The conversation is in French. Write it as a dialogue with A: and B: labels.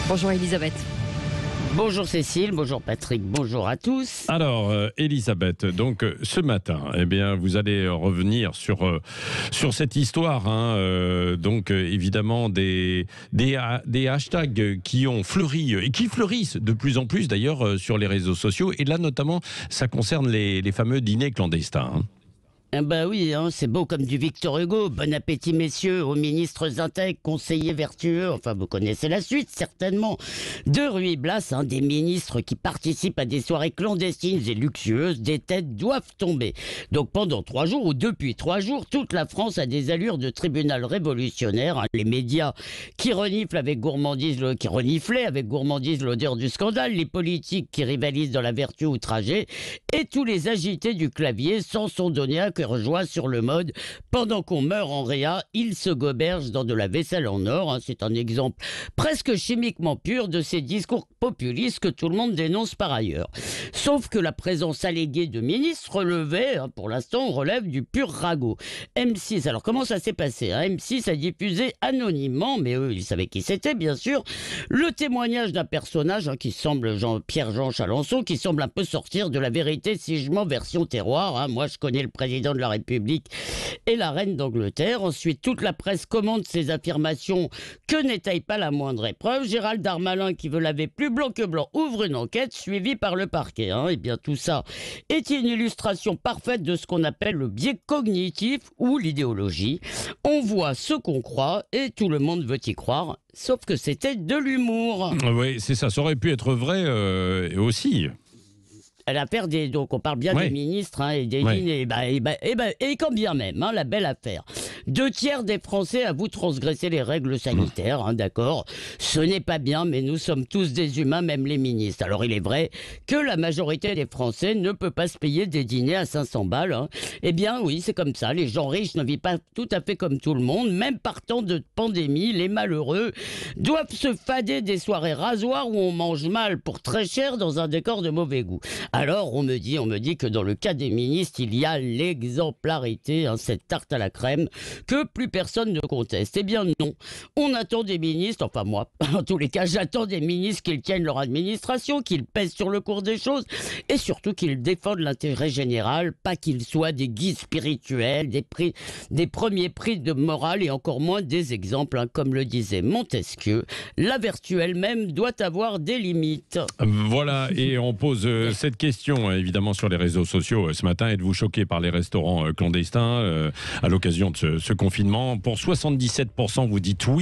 A: Bonjour Elisabeth.
B: Bonjour Cécile, bonjour Patrick, bonjour à tous.
C: Alors, Elisabeth, donc ce matin, vous allez revenir sur cette histoire, donc évidemment des hashtags qui ont fleuri et qui fleurissent de plus en plus d'ailleurs sur les réseaux sociaux. Et là, notamment, ça concerne les fameux dîners clandestins.
B: Bah oui, c'est beau comme du Victor Hugo. Bon appétit, messieurs, aux ministres intègres, conseillers vertueux. Enfin, vous connaissez la suite, certainement. De Ruy Blas, des ministres qui participent à des soirées clandestines et luxueuses, des têtes doivent tomber. Donc pendant 3 jours, ou depuis 3 jours, toute la France a des allures de tribunal révolutionnaire. Les médias qui reniflaient avec gourmandise l'odeur du scandale, les politiques qui rivalisent dans la vertu outragée, et tous les agités du clavier sans son donné à cœur joie sur le mode « Pendant qu'on meurt en réa, ils se gobergent dans de la vaisselle en or ». C'est un exemple presque chimiquement pur de ces discours populistes que tout le monde dénonce par ailleurs. Sauf que la présence alléguée de ministres relevée, pour l'instant, relève du pur ragot. M6, alors comment ça s'est passé M6 a diffusé anonymement, mais eux, ils savaient qui c'était, bien sûr, le témoignage d'un personnage qui semble Pierre-Jean Chalençon, qui semble un peu sortir de la vérité si je mens version terroir. Moi, je connais le président de la République et la reine d'Angleterre. Ensuite, toute la presse commente ces affirmations que n'étaye pas la moindre épreuve. Gérald Darmanin, qui veut laver plus blanc que blanc, ouvre une enquête suivie par le parquet. Et bien tout ça est une illustration parfaite de ce qu'on appelle le biais cognitif ou l'idéologie. On voit ce qu'on croit et tout le monde veut y croire, sauf que c'était de l'humour.
C: Oui, c'est ça. Ça aurait pu être vrai aussi.
B: L'affaire donc on parle bien des ministres et des dîners, et quand bien même, la belle affaire. 2 tiers des Français avouent transgresser les règles sanitaires, d'accord. Ce n'est pas bien, mais nous sommes tous des humains, même les ministres. Alors il est vrai que la majorité des Français ne peut pas se payer des dîners à 500 balles. Eh bien oui, c'est comme ça. Les gens riches ne vivent pas tout à fait comme tout le monde. Même par temps de pandémie, les malheureux doivent se fader des soirées rasoirs où on mange mal pour très cher dans un décor de mauvais goût. Alors, on me dit que dans le cas des ministres, il y a l'exemplarité, cette tarte à la crème, que plus personne ne conteste. Eh bien non, on attend des ministres, enfin moi, en tous les cas, j'attends des ministres qu'ils tiennent leur administration, qu'ils pèsent sur le cours des choses, et surtout qu'ils défendent l'intérêt général, pas qu'ils soient des guides spirituels, des premiers prix de morale, et encore moins des exemples, comme le disait Montesquieu. La vertu elle-même doit avoir des limites.
C: Voilà, et on pose cette question évidemment sur les réseaux sociaux ce matin. Êtes-vous choqué par les restaurants clandestins à l'occasion de ce confinement? Pour 77%, vous dites oui.